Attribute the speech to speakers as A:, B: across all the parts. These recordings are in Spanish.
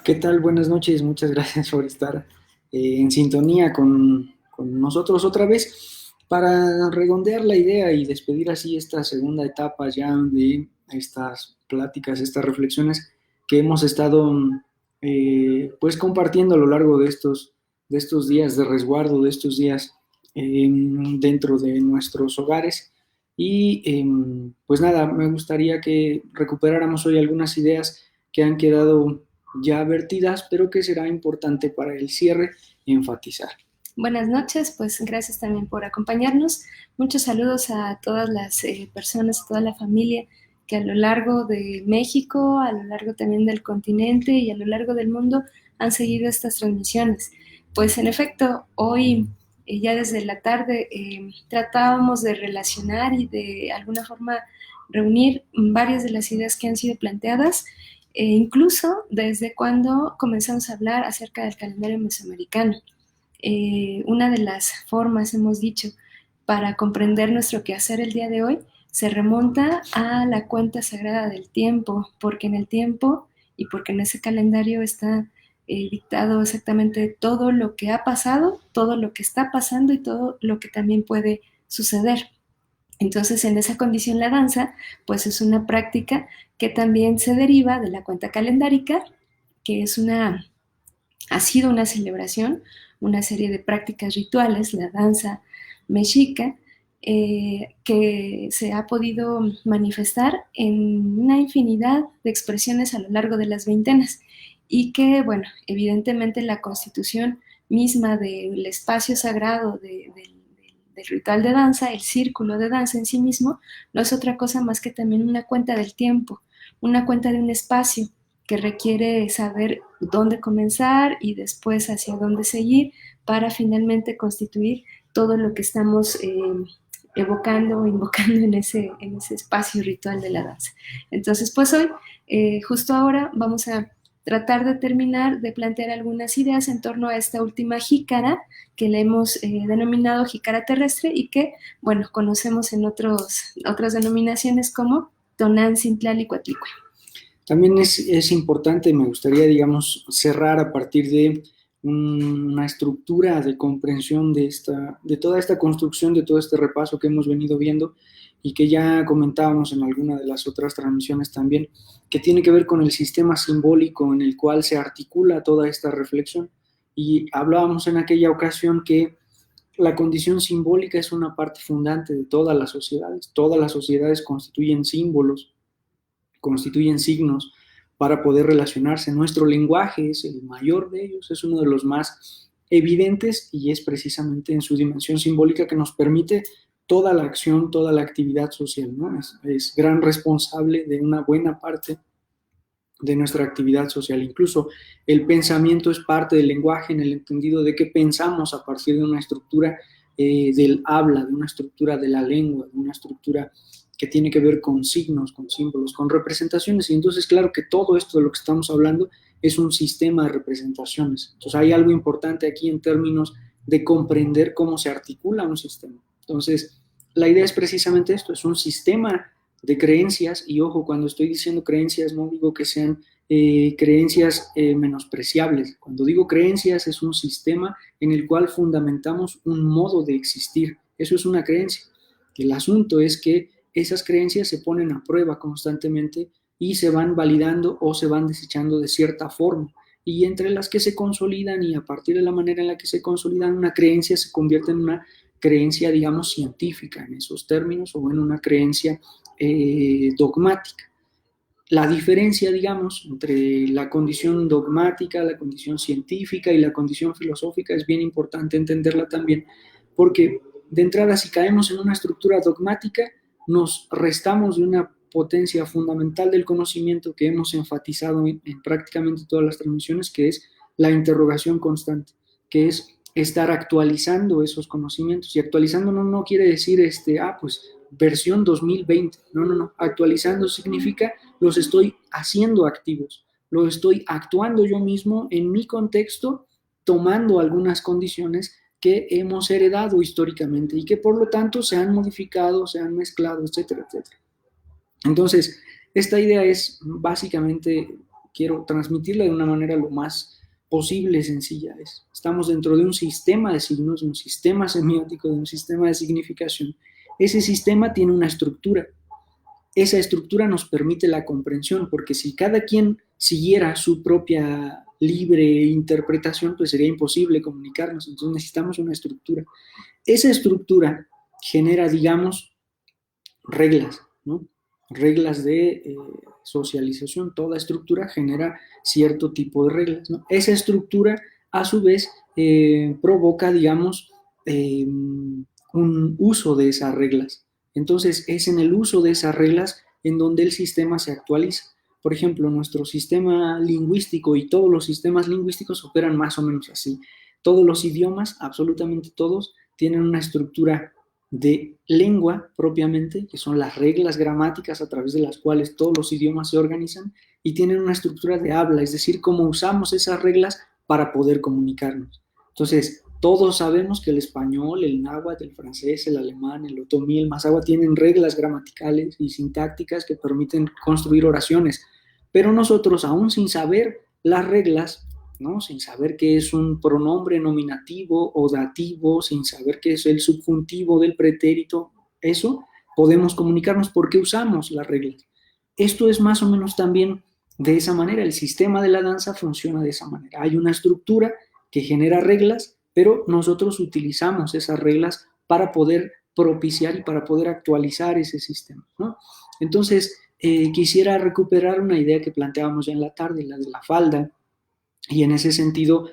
A: ¿Qué tal? Buenas noches, muchas gracias por estar en sintonía con nosotros otra vez para redondear la idea y despedir así esta segunda etapa ya de estas pláticas, estas reflexiones que hemos estado pues compartiendo a lo largo de estos días de resguardo, de estos días dentro de nuestros hogares. Y pues nada, me gustaría que recuperáramos hoy algunas ideas que han quedado ya vertidas, pero que será importante para el cierre enfatizar.
B: Buenas noches, pues gracias también por acompañarnos. Muchos saludos a todas las personas, a toda la familia que a lo largo de México, a lo largo también del continente y a lo largo del mundo han seguido estas transmisiones. Pues en efecto, hoy ya desde la tarde tratábamos de relacionar y de alguna forma reunir varias de las ideas que han sido planteadas, incluso desde cuando comenzamos a hablar acerca del calendario mesoamericano. Una de las formas, hemos dicho, para comprender nuestro quehacer el día de hoy se remonta a la cuenta sagrada del tiempo, porque en el tiempo y porque en ese calendario está dictado exactamente todo lo que ha pasado, todo lo que está pasando y todo lo que también puede suceder. Entonces, en esa condición, la danza, pues es una práctica que también se deriva de la cuenta calendárica, que ha sido una celebración, una serie de prácticas rituales, la danza mexica, que se ha podido manifestar en una infinidad de expresiones a lo largo de las veintenas y que, bueno, evidentemente la constitución misma del espacio sagrado del ritual de danza, el círculo de danza en sí mismo, no es otra cosa más que también una cuenta del tiempo, una cuenta de un espacio que requiere saber dónde comenzar y después hacia dónde seguir para finalmente constituir todo lo que estamos evocando o invocando en ese espacio ritual de la danza. Entonces, pues hoy, justo ahora, vamos a tratar de terminar de plantear algunas ideas en torno a esta última jícara que le hemos denominado jícara terrestre y que, bueno, conocemos en otras denominaciones como Tonantzintlan y Coatlicue.
A: También es importante, me gustaría, digamos, cerrar a partir de una estructura de comprensión de toda esta construcción, de todo este repaso que hemos venido viendo y que ya comentábamos en alguna de las otras transmisiones también, que tiene que ver con el sistema simbólico en el cual se articula toda esta reflexión. Y hablábamos en aquella ocasión que la condición simbólica es una parte fundante de todas las sociedades constituyen símbolos, constituyen signos para poder relacionarse. Nuestro lenguaje es el mayor de ellos, es uno de los más evidentes y es precisamente en su dimensión simbólica que nos permite toda la acción, toda la actividad social, ¿no? Es gran responsable de una buena parte de nuestra actividad social. Incluso el pensamiento es parte del lenguaje en el entendido de que pensamos a partir de una estructura del habla, de una estructura de la lengua, de una estructura que tiene que ver con signos, con símbolos, con representaciones. Y entonces, claro que todo esto de lo que estamos hablando es un sistema de representaciones. Entonces, hay algo importante aquí en términos de comprender cómo se articula un sistema. Entonces, la idea es precisamente esto, es un sistema de creencias, y ojo, cuando estoy diciendo creencias no digo que sean creencias menospreciables. Cuando digo creencias es un sistema en el cual fundamentamos un modo de existir. Eso es una creencia. El asunto es que esas creencias se ponen a prueba constantemente y se van validando o se van desechando de cierta forma. Y entre las que se consolidan y a partir de la manera en la que se consolidan, una creencia se convierte en una creencia, digamos, científica en esos términos o en una creencia dogmática. La diferencia, digamos, entre la condición dogmática, la condición científica y la condición filosófica es bien importante entenderla también, porque de entrada, si caemos en una estructura dogmática, nos restamos de una potencia fundamental del conocimiento que hemos enfatizado en prácticamente todas las transmisiones, que es la interrogación constante, que es estar actualizando esos conocimientos. Y actualizando no quiere decir, pues versión 2020. No. Actualizando significa los estoy haciendo activos, lo estoy actuando yo mismo en mi contexto, tomando algunas condiciones que hemos heredado históricamente y que por lo tanto se han modificado, se han mezclado, etcétera, etcétera. Entonces, esta idea es básicamente quiero transmitirla de una manera lo más posible sencilla. Estamos dentro de un sistema de signos, de un sistema semiótico, de un sistema de significación. Ese sistema tiene una estructura. Esa estructura nos permite la comprensión, porque si cada quien siguiera su propia libre interpretación, pues sería imposible comunicarnos. Entonces necesitamos una estructura. Esa estructura genera, digamos, reglas, ¿no? Reglas de socialización. Toda estructura genera cierto tipo de reglas, ¿no? Esa estructura, a su vez, provoca, digamos, un uso de esas reglas. Entonces, es en el uso de esas reglas en donde el sistema se actualiza. Por ejemplo, nuestro sistema lingüístico y todos los sistemas lingüísticos operan más o menos así. Todos los idiomas, absolutamente todos, tienen una estructura de lengua propiamente, que son las reglas gramáticas a través de las cuales todos los idiomas se organizan, y tienen una estructura de habla, es decir, cómo usamos esas reglas para poder comunicarnos. Entonces, todos sabemos que el español, el náhuatl, el francés, el alemán, el otomí, el mazahua tienen reglas gramaticales y sintácticas que permiten construir oraciones, pero nosotros, aún sin saber las reglas, ¿no? Sin saber qué es un pronombre nominativo o dativo, sin saber qué es el subjuntivo del pretérito, eso podemos comunicarnos porque usamos las reglas. Esto es más o menos también de esa manera. El sistema de la danza funciona de esa manera. Hay una estructura que genera reglas, pero nosotros utilizamos esas reglas para poder propiciar y para poder actualizar ese sistema, ¿no? Entonces, quisiera recuperar una idea que planteábamos ya en la tarde, la de la falda, y en ese sentido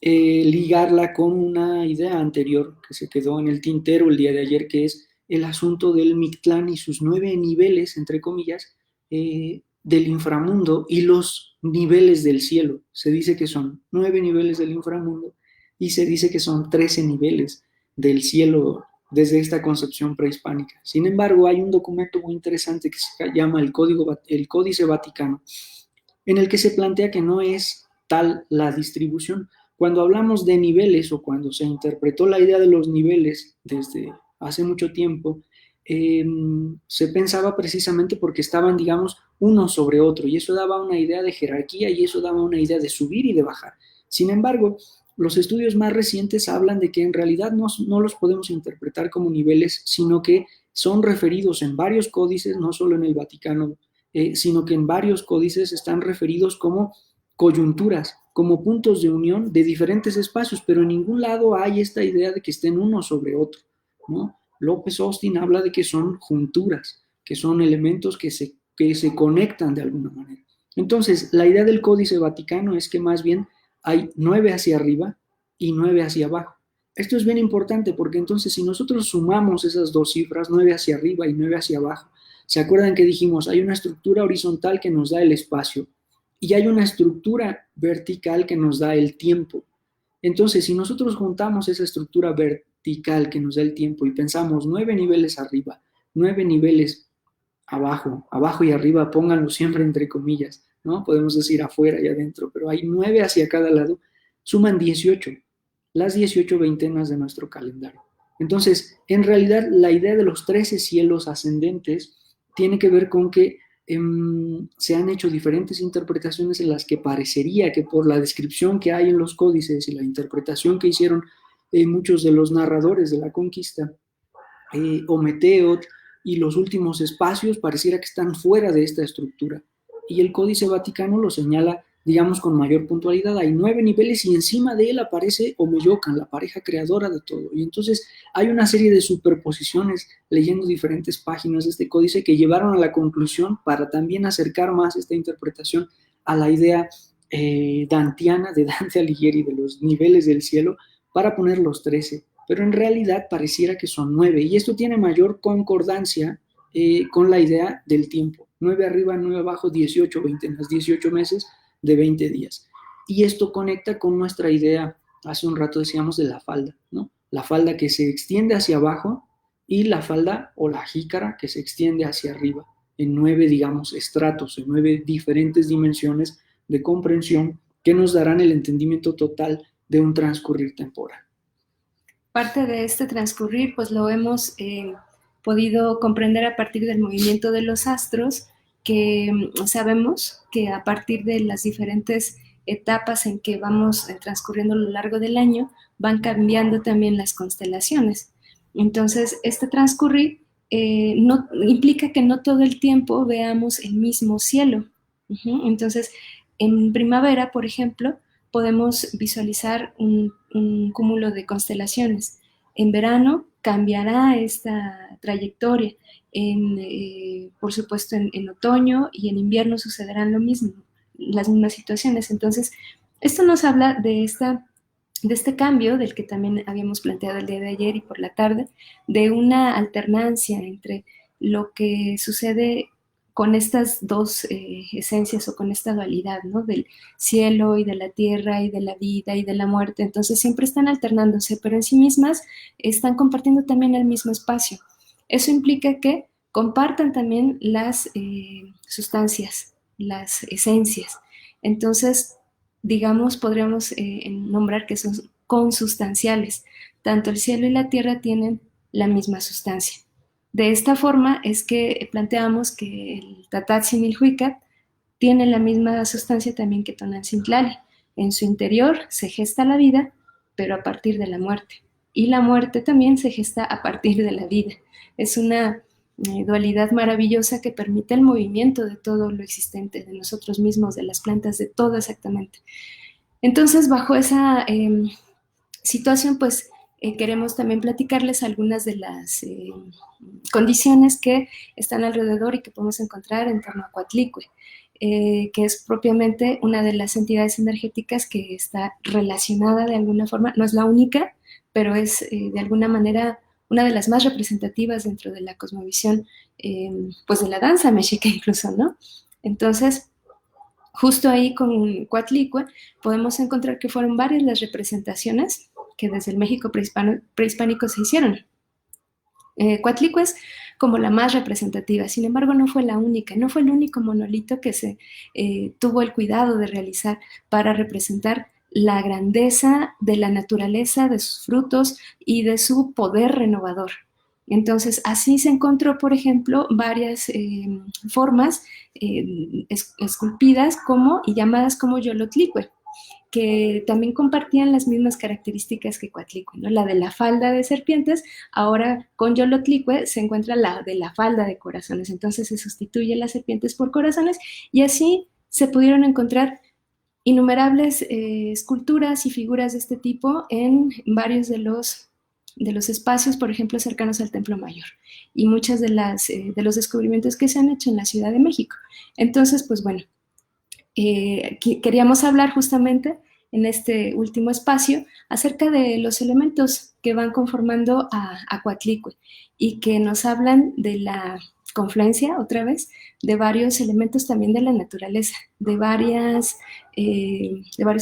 A: ligarla con una idea anterior que se quedó en el tintero el día de ayer, que es el asunto del Mictlán y sus 9 niveles, entre comillas, del inframundo y los niveles del cielo. Se dice que son 9 niveles del inframundo y se dice que son 13 niveles del cielo desde esta concepción prehispánica. Sin embargo, hay un documento muy interesante que se llama el Códice Vaticano, en el que se plantea que no es tal la distribución. Cuando hablamos de niveles o cuando se interpretó la idea de los niveles desde hace mucho tiempo, se pensaba precisamente porque estaban, digamos, uno sobre otro, y eso daba una idea de jerarquía y eso daba una idea de subir y de bajar. Sin embargo, los estudios más recientes hablan de que en realidad no los podemos interpretar como niveles, sino que son referidos en varios códices, no solo en el Vaticano, sino que en varios códices están referidos como coyunturas, como puntos de unión de diferentes espacios, pero en ningún lado hay esta idea de que estén uno sobre otro, ¿no? López Austin habla de que son junturas, que son elementos que se conectan de alguna manera. Entonces, la idea del Códice Vaticano es que más bien hay 9 hacia arriba y 9 hacia abajo. Esto es bien importante porque entonces si nosotros sumamos esas dos cifras, 9 hacia arriba y 9 hacia abajo, ¿se acuerdan que dijimos? Hay una estructura horizontal que nos da el espacio y hay una estructura vertical que nos da el tiempo. Entonces, si nosotros juntamos esa estructura vertical que nos da el tiempo y pensamos 9 niveles arriba, 9 niveles abajo, abajo y arriba, pónganlo siempre entre comillas, ¿no? Podemos decir afuera y adentro, pero hay 9 hacia cada lado, suman 18, las 18 veintenas de nuestro calendario. Entonces, en realidad, la idea de los 13 cielos ascendentes tiene que ver con que se han hecho diferentes interpretaciones en las que parecería que por la descripción que hay en los códices y la interpretación que hicieron muchos de los narradores de la conquista, Ometeotl y los últimos espacios, pareciera que están fuera de esta estructura. Y el Códice Vaticano lo señala, digamos, con mayor puntualidad. Hay 9 niveles y encima de él aparece Omeyocan, la pareja creadora de todo. Y entonces hay una serie de superposiciones leyendo diferentes páginas de este códice que llevaron a la conclusión para también acercar más esta interpretación a la idea dantiana de Dante Alighieri de los niveles del cielo para poner los 13. Pero en realidad pareciera que son 9. Y esto tiene mayor concordancia con la idea del tiempo. 9 arriba, 9 abajo, 18, 20 en las 18 meses de 20 días. Y esto conecta con nuestra idea, hace un rato decíamos, de la falda, ¿no? La falda que se extiende hacia abajo y la falda o la jícara que se extiende hacia arriba, en 9, digamos, estratos, en 9 diferentes dimensiones de comprensión que nos darán el entendimiento total de un transcurrir temporal.
B: Parte de este transcurrir, pues lo hemos podido comprender a partir del movimiento de los astros que sabemos que a partir de las diferentes etapas en que vamos transcurriendo a lo largo del año, van cambiando también las constelaciones. Entonces, este transcurrir no, implica que no todo el tiempo veamos el mismo cielo. Entonces, en primavera, por ejemplo, podemos visualizar un cúmulo de constelaciones. En verano cambiará esta trayectoria. Por supuesto, en otoño y en invierno sucederán lo mismo, las mismas situaciones. Entonces, esto nos habla de este cambio del que también habíamos planteado el día de ayer y por la tarde, de una alternancia entre lo que sucede con estas dos esencias o con esta dualidad, ¿no? Del cielo y de la tierra y de la vida y de la muerte. Entonces siempre están alternándose, pero en sí mismas están compartiendo también el mismo espacio. Eso implica que compartan también las sustancias, las esencias. Entonces, digamos, podríamos nombrar que son consustanciales. Tanto el cielo y la tierra tienen la misma sustancia. De esta forma es que planteamos que el Tatatzin-Ilhuicat tiene la misma sustancia también que Tonantzin-Tlali. En su interior se gesta la vida, pero a partir de la muerte. Y la muerte también se gesta a partir de la vida. Es una dualidad maravillosa que permite el movimiento de todo lo existente, de nosotros mismos, de las plantas, de todo exactamente. Entonces, bajo esa situación, pues queremos también platicarles algunas de las condiciones que están alrededor y que podemos encontrar en torno a Coatlicue, que es propiamente una de las entidades energéticas que está relacionada de alguna forma, no es la única, pero es de alguna manera una de las más representativas dentro de la cosmovisión, pues de la danza mexica incluso, ¿no? Entonces, justo ahí con Coatlicue podemos encontrar que fueron varias las representaciones que desde el México prehispánico se hicieron. Coatlicue es como la más representativa, sin embargo no fue la única, no fue el único monolito que se tuvo el cuidado de realizar para representar la grandeza de la naturaleza, de sus frutos y de su poder renovador. Entonces, así se encontró, por ejemplo, varias formas esculpidas como y llamadas como Yolotlicue, que también compartían las mismas características que Coatlicue, ¿no? La de la falda de serpientes, ahora con Yolotlicue se encuentra la de la falda de corazones, entonces se sustituye las serpientes por corazones y así se pudieron encontrar innumerables esculturas y figuras de este tipo en varios de los espacios, por ejemplo, cercanos al Templo Mayor y muchas de los descubrimientos que se han hecho en la Ciudad de México. Entonces, pues bueno, queríamos hablar justamente en este último espacio acerca de los elementos que van conformando a Coatlicue y que nos hablan de la confluencia, otra vez, de varios elementos también de la naturaleza, de varios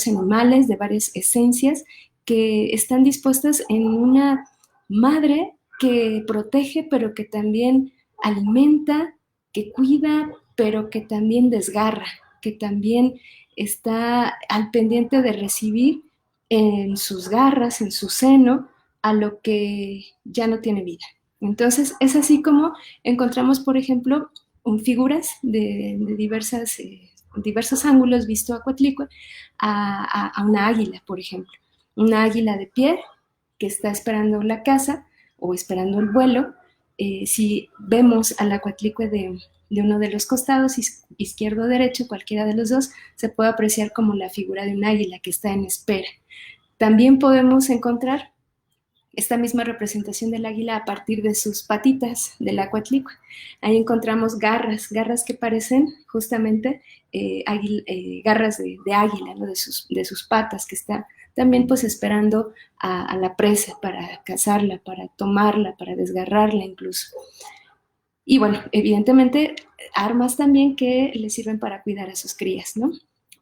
B: animales, de varias esencias que están dispuestas en una madre que protege, pero que también alimenta, que cuida, pero que también desgarra, que también está al pendiente de recibir en sus garras, en su seno, a lo que ya no tiene vida. Entonces, es así como encontramos, por ejemplo, figuras de diversos ángulos visto a Coatlicue, a una águila, por ejemplo. Una águila de pie que está esperando la caza o esperando el vuelo. Si vemos a la Coatlicue de uno de los costados, izquierdo o derecho, cualquiera de los dos, se puede apreciar como la figura de un águila que está en espera. También podemos encontrar esta misma representación del águila a partir de sus patitas de la Coatlicue. Ahí encontramos garras que parecen justamente garras de águila, ¿no? de sus patas, que está también pues esperando a la presa para cazarla, para tomarla, para desgarrarla incluso. Y bueno, evidentemente armas también que le sirven para cuidar a sus crías, ¿no?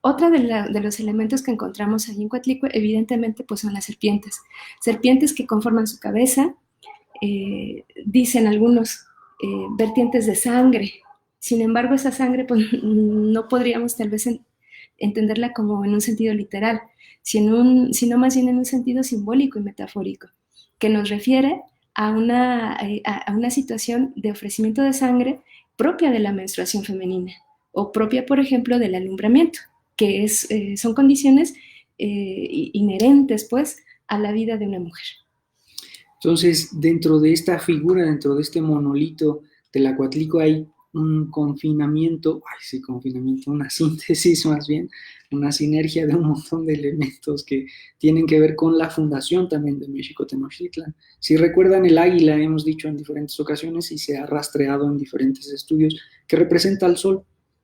B: Otra de los elementos que encontramos allí en Coatlicue, evidentemente, pues son las serpientes. Serpientes que conforman su cabeza, dicen algunos, vertientes de sangre. Sin embargo, esa sangre pues, no podríamos tal vez entenderla como en un sentido literal, sino más bien en un sentido simbólico y metafórico, que nos refiere a una situación de ofrecimiento de sangre propia de la menstruación femenina o propia, por ejemplo, del alumbramiento, que son condiciones inherentes, pues, a la vida de una mujer.
A: Entonces, dentro de esta figura, dentro de este monolito del Acuatlico hay un confinamiento, una síntesis más bien, una sinergia de un montón de elementos que tienen que ver con la fundación también de México Tenochtitlan. Si recuerdan, el águila, hemos dicho en diferentes ocasiones y se ha rastreado en diferentes estudios, que representa al sol,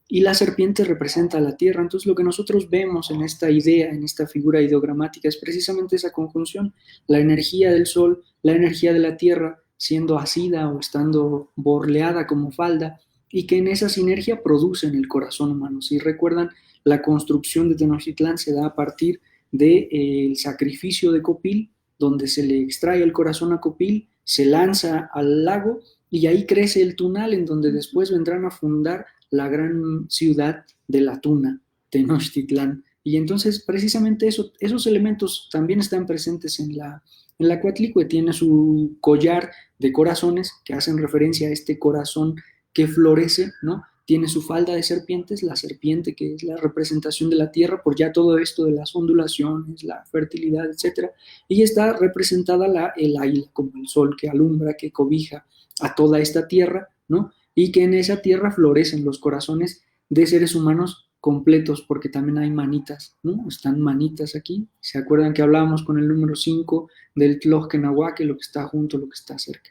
A: y la serpiente representa a la tierra. Entonces, lo que nosotros vemos en esta idea, en esta figura ideogramática, es precisamente esa conjunción, la energía del sol, la energía de la tierra, siendo asida o estando borleada como falda, y que en esa sinergia producen el corazón humano. Si recuerdan, la construcción de Tenochtitlán se da a partir del sacrificio de Copil, donde se le extrae el corazón a Copil, se lanza al lago y ahí crece el Tunal, en donde después vendrán a fundar la gran ciudad de la tuna, Tenochtitlán. Y entonces precisamente esos elementos también están presentes en la Coatlicue. Tiene su collar de corazones que hacen referencia a este corazón que florece, ¿no? Tiene su falda de serpientes, la serpiente que es la representación de la tierra, por ya todo esto de las ondulaciones, la fertilidad, etc. Y está representada el águila, como el sol que alumbra, que cobija a toda esta tierra, ¿no? Y que en esa tierra florecen los corazones de seres humanos completos, porque también hay manitas, ¿no? Están manitas aquí. ¿Se acuerdan que hablábamos con el número 5 del Tlojquenahuaque, lo que está junto, lo que está cerca?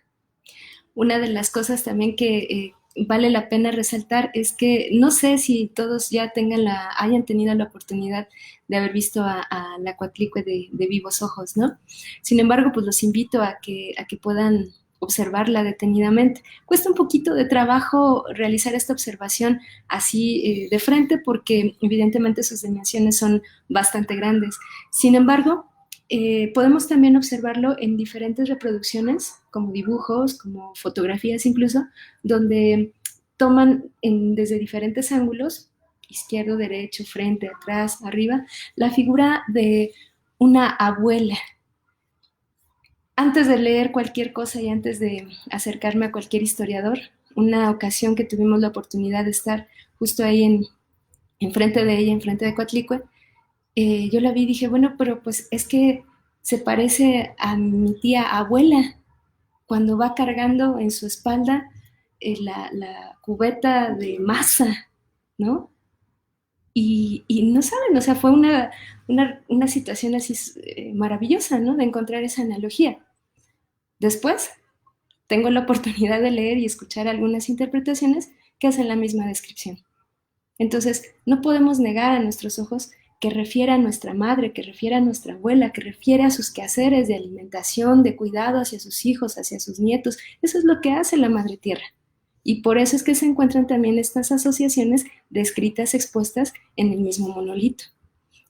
B: Una de las cosas también que vale la pena resaltar es que no sé si todos ya hayan tenido la oportunidad de haber visto a la Coatlicue de vivos ojos, ¿no? Sin embargo, pues los invito a que puedan observarla detenidamente. Cuesta un poquito de trabajo realizar esta observación así de frente porque evidentemente sus dimensiones son bastante grandes. Sin embargo, podemos también observarlo en diferentes reproducciones, como dibujos, como fotografías incluso, donde toman desde diferentes ángulos, izquierdo, derecho, frente, atrás, arriba, la figura de una abuela. Antes de leer cualquier cosa y antes de acercarme a cualquier historiador, una ocasión que tuvimos la oportunidad de estar justo ahí enfrente de ella, enfrente de Coatlicue, yo la vi y dije, bueno, pero pues es que se parece a mi tía abuela cuando va cargando en su espalda la cubeta de masa, ¿no? Y no saben, o sea, fue una situación así maravillosa, ¿no? De encontrar esa analogía. Después, tengo la oportunidad de leer y escuchar algunas interpretaciones que hacen la misma descripción. Entonces, no podemos negar a nuestros ojos que refiere a nuestra madre, que refiere a nuestra abuela, que refiere a sus quehaceres de alimentación, de cuidado hacia sus hijos, hacia sus nietos. Eso es lo que hace la Madre Tierra. Y por eso es que se encuentran también estas asociaciones descritas, expuestas en el mismo monolito.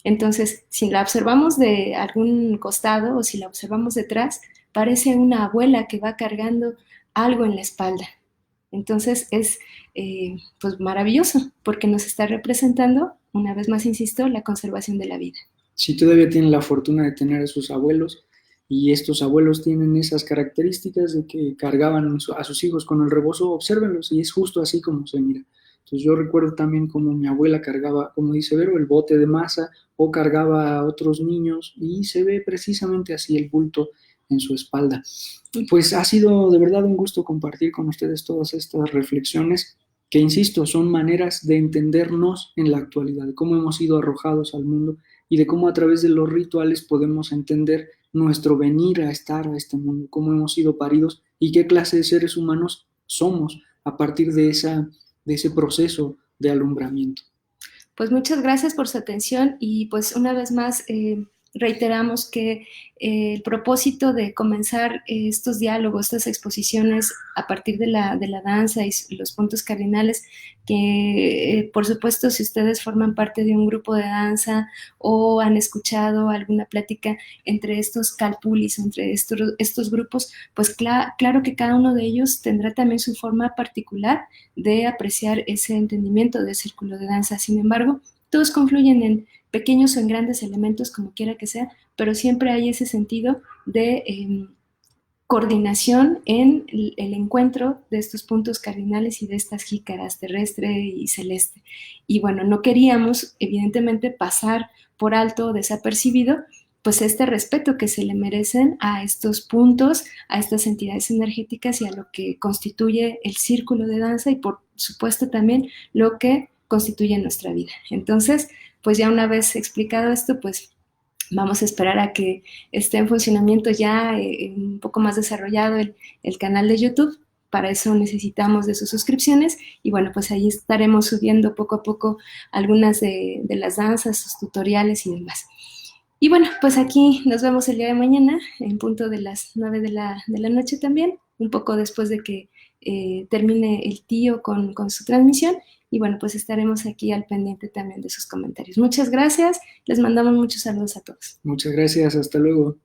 B: Entonces, si la observamos de algún costado o si la observamos detrás, parece una abuela que va cargando algo en la espalda. Entonces es pues maravilloso porque nos está representando, una vez más insisto, la conservación de la vida.
A: Si todavía tienen la fortuna de tener a sus abuelos y estos abuelos tienen esas características de que cargaban a sus hijos con el rebozo, obsérvenlos y es justo así como se mira. Entonces yo recuerdo también como mi abuela cargaba, como dice Vero, el bote de masa o cargaba a otros niños y se ve precisamente así el bulto en su espalda. Pues ha sido de verdad un gusto compartir con ustedes todas estas reflexiones que, insisto, son maneras de entendernos en la actualidad, de cómo hemos sido arrojados al mundo y de cómo a través de los rituales podemos entender nuestro venir a estar a este mundo, cómo hemos sido paridos y qué clase de seres humanos somos a partir de ese proceso de alumbramiento.
B: Pues muchas gracias por su atención y pues una vez más reiteramos que el propósito de comenzar estos diálogos, estas exposiciones a partir de la danza y los puntos cardinales, que por supuesto si ustedes forman parte de un grupo de danza o han escuchado alguna plática entre estos calpulis, entre estos grupos, pues claro que cada uno de ellos tendrá también su forma particular de apreciar ese entendimiento del círculo de danza. Sin embargo, todos confluyen en pequeños o en grandes elementos, como quiera que sea, pero siempre hay ese sentido de coordinación en el encuentro de estos puntos cardinales y de estas jícaras terrestre y celeste. Y bueno, no queríamos, evidentemente, pasar por alto, desapercibido, pues este respeto que se le merecen a estos puntos, a estas entidades energéticas y a lo que constituye el círculo de danza y por supuesto también lo que constituye nuestra vida. Entonces, pues ya una vez explicado esto, pues vamos a esperar a que esté en funcionamiento ya un poco más desarrollado el canal de YouTube. Para eso necesitamos de sus suscripciones y bueno, pues ahí estaremos subiendo poco a poco algunas de las danzas, sus tutoriales y demás. Y bueno, pues aquí nos vemos el día de mañana en punto de las 9 de la noche también, un poco después de que termine el tío con su transmisión. Y bueno, pues estaremos aquí al pendiente también de sus comentarios. Muchas gracias, les mandamos muchos saludos a todos.
A: Muchas gracias, hasta luego.